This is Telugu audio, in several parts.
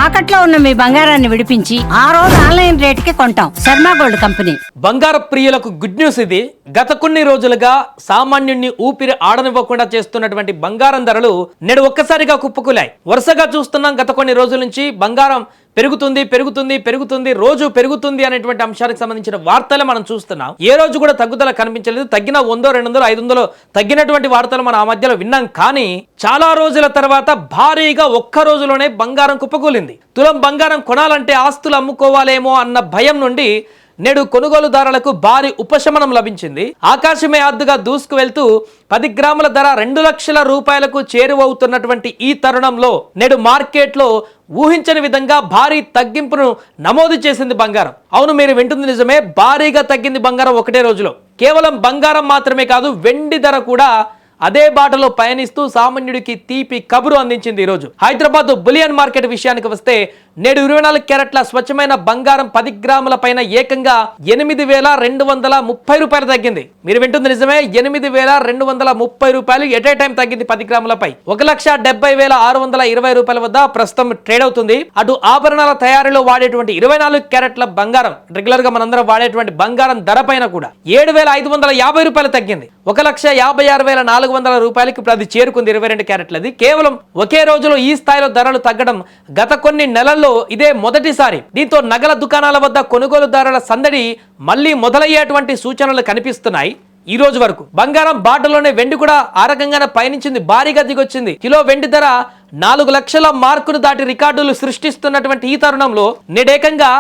తాకట్లో ఉన్న మీ బంగారాన్ని విడిపించి ఆ రోజు ఆన్లైన్ రేటుకి కొంటాం. Sharma gold company. బంగార ప్రియులకు గుడ్ న్యూస్ ఇది. గత కొన్ని రోజులుగా సామాన్యుణ్ణి ఊపిరి ఆడనివ్వకుండా చేస్తున్నటువంటి బంగారం ధరలు నేడు ఒక్కసారిగా కుప్పకూలాయి. వరుసగా చూస్తున్నాం గత కొన్ని రోజుల నుంచి బంగారం పెరుగుతుంది పెరుగుతుంది పెరుగుతుంది రోజు పెరుగుతుంది అనేటువంటి అంశానికి సంబంధించిన వార్తలు మనం చూస్తున్నాం. ఏ రోజు కూడా తగ్గుదల కనిపించలేదు. తగ్గిన 100, 200, 500 తగ్గినటువంటి వార్తలు మనం ఆ మధ్యలో విన్నాం. కానీ చాలా రోజుల తర్వాత భారీగా ఒక్క రోజులోనే బంగారం కుప్పకూలింది. తులం బంగారం కొనాలంటే ఆస్తులు అమ్ముకోవాలేమో అన్న భయం నుండి నేడు కొనుగోలుదారులకు భారీ ఉపశమనం లభించింది. ఆకాశమే అద్దుగా దూసుకు వెళ్తూ 10 గ్రాముల ధర 2 లక్షల రూపాయలకు చేరువవుతున్నటువంటి ఈ తరుణంలో నేడు మార్కెట్లో ఊహించని విధంగా భారీ తగ్గింపును నమోదు చేసింది బంగారం. అవును, మీరు వింటుంది నిజమే. భారీగా తగ్గింది బంగారం ఒకటే రోజులో. కేవలం బంగారం మాత్రమే కాదు, వెండి ధర కూడా అదే బాటలో పయనిస్తూ సామాన్యుడికి తీపి కబురు అందించింది. ఈరోజు హైదరాబాద్ బులియన్ మార్కెట్ విషయానికి వస్తే నేడు 24 క్యారెట్ల స్వచ్ఛమైన బంగారం 10 గ్రాముల పైన ఏకంగా 8,230 రూపాయలు తగ్గింది. మీరు వింటుంది నిజమే, 8,230 రూపాయలు ఎట్ ఏ టైం తగ్గింది 10 గ్రాములపై. 1,70,620 రూపాయల వద్ద ప్రస్తుతం ట్రేడ్ అవుతుంది. అటు ఆభరణాల తయారీలో వాడేటువంటి 24 క్యారెట్ల బంగారం, రెగ్యులర్ గా మనందరం వాడేటువంటి బంగారం ధర పైన కూడా 7,550 రూపాయలు తగ్గింది. 1,56,400 రూపాయలకి ఇప్పుడు అది చేరుకుంది 22 క్యారెట్లది. కేవలం ఒకే రోజులో ఈ స్థాయిలో ధరలు తగ్గడం గత కొన్ని నెలల్లో ఇదే మొదటిసారి. దీంతో నగల దుకాణాల వద్ద కొనుగోలుదారుల సందడి మళ్లీ మొదలయ్యేటువంటి సూచనలు కనిపిస్తున్నాయి. ఈ రోజు వరకు బంగారం బాటలోనే వెండి కూడా ఆ రకంగానే పయనించింది, భారీగా దిగొచ్చింది. కిలో వెండి ధర 4 లక్షల మార్కును దాటి రికార్డులు సృష్టిస్తున్నటువంటి ఈ తరుణంలో నేడేకంగా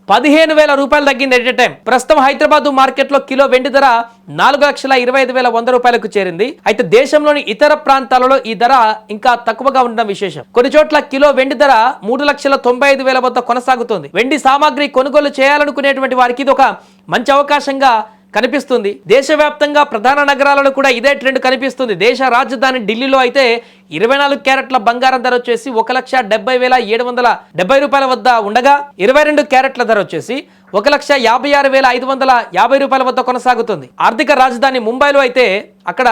15,000 రూపాయలు తగ్గింది ఎట్ ఏ టైం. ప్రస్తుతం హైదరాబాద్ మార్కెట్ లో కిలో వెండి ధర 4,25,100 రూపాయలకు చేరింది. అయితే దేశంలోని ఇతర ప్రాంతాలలో ఈ ధర ఇంకా తక్కువగా ఉండడం విశేషం. కొన్ని చోట్ల కిలో వెండి ధర 3,95,000 వద్ద కొనసాగుతుంది. వెండి సామాగ్రి కొనుగోలు చేయాలనుకునేటువంటి వారికి ఇది ఒక మంచి అవకాశంగా కనిపిస్తుంది. దేశవ్యాప్తంగా ప్రధాన నగరాలలో కూడా ఇదే ట్రెండ్ కనిపిస్తుంది. దేశ రాజధాని ఢిల్లీలో అయితే 24 క్యారెట్ల బంగారం ధర వచ్చేసి 1,70,770 రూపాయల వద్ద ఉండగా 22 క్యారెట్ల ధర వచ్చేసి 1,56,550 రూపాయల వద్ద కొనసాగుతుంది. ఆర్థిక రాజధాని ముంబైలో అయితే అక్కడ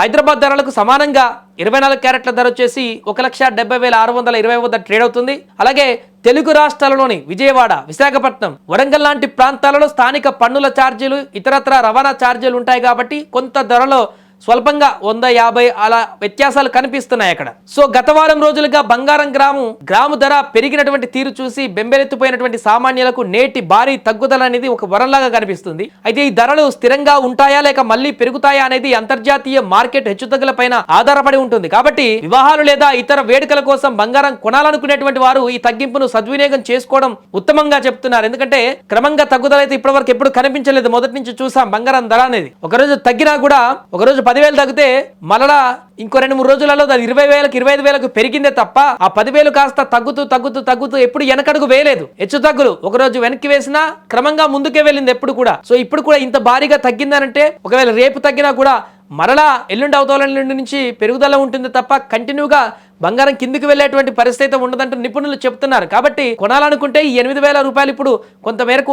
హైదరాబాద్ ధరలకు సమానంగా 24 క్యారెట్ల ధర వచ్చేసి 1,70,620 వద్ద ట్రేడ్ అవుతుంది. అలాగే తెలుగు రాష్ట్రాలలోని విజయవాడ, విశాఖపట్నం, వరంగల్ లాంటి ప్రాంతాలలో స్థానిక పన్నుల ఛార్జీలు, ఇతరత్ర రవాణా ఛార్జీలు ఉంటాయి కాబట్టి కొంత ధరలో స్వల్పంగా 150 అలా వ్యత్యాసాలు కనిపిస్తున్నాయి అక్కడ. సో గత వారం రోజులుగా బంగారం గ్రాము ధర పెరిగినటువంటి తీరు చూసి బెంబెలెత్తిపోయినటువంటి సామాన్యులకు నేటి భారీ తగ్గుదల అనేది ఒక వరంలాగా కనిపిస్తుంది. అయితే ఈ ధరలు స్థిరంగా ఉంటాయా లేక మళ్ళీ పెరుగుతాయా అనేది అంతర్జాతీయ మార్కెట్ హెచ్చుతగ్గుల పైన ఆధారపడి ఉంటుంది. కాబట్టి వివాహాలు లేదా ఇతర వేడుకల కోసం బంగారం కొనాలనుకునేటువంటి వారు ఈ తగ్గింపును సద్వినియోగం చేసుకోవడం ఉత్తమంగా చెప్తున్నారు. ఎందుకంటే క్రమంగా తగ్గుదల అయితే ఇప్పటివరకు ఎప్పుడు కనిపించలేదు. మొదటి నుంచి చూసాం బంగారం ధర అనేది ఒకరోజు తగ్గినా కూడా ఒకరోజు 10,000 తగ్గితే మళ్ళా ఇంకో 2-3 రోజులలో అది 20,000కి 25,000కు పెరిగిందే తప్ప ఆ 10,000 కాస్త తగ్గుతూ ఎప్పుడు వెనకడుగు వేయలేదు. హెచ్చు తగ్గులు ఒకరోజు వెనక్కి వేసినా క్రమంగా ముందుకే వెళ్ళింది ఎప్పుడు కూడా. సో ఇప్పుడు కూడా ఇంత భారీగా తగ్గిందనంటే ఒకవేళ రేపు తగ్గినా కూడా మరలా ఎల్లుండి అవతల నుంచి పెరుగుదల ఉంటుంది తప్ప కంటిన్యూగా బంగారం కిందికి వెళ్ళేటువంటి పరిస్థితి ఉండదంటూ నిపుణులు చెప్తున్నారు. కాబట్టి కొనాలనుకుంటే ఈ 8,000 రూపాయలు ఇప్పుడు కొంత మేరకు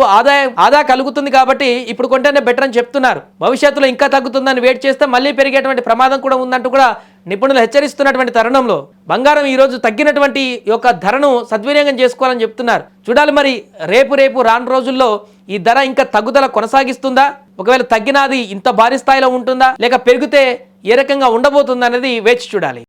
ఆదా కలుగుతుంది కాబట్టి ఇప్పుడు కొంటేనే బెటర్ అని చెప్తున్నారు. భవిష్యత్తులో ఇంకా తగ్గుతుందని వెయిట్ చేస్తే మళ్ళీ పెరిగేటువంటి ప్రమాదం కూడా ఉందంటూ కూడా నిపుణులు హెచ్చరిస్తున్నటువంటి తరుణంలో బంగారం ఈ రోజు తగ్గినటువంటి యొక్క ధరను సద్వినియోగం చేసుకోవాలని చెప్తున్నారు. చూడాలి మరి రేపు రాను రోజుల్లో ఈ ధర ఇంకా తగ్గుదల కొనసాగిస్తుందా, ఒకవేళ తగ్గినది ఇంత భారీ స్థాయిలో ఉంటుందా లేక పెరిగితే ఏ రకంగా ఉండబోతుందా అనేది వేచి చూడాలి.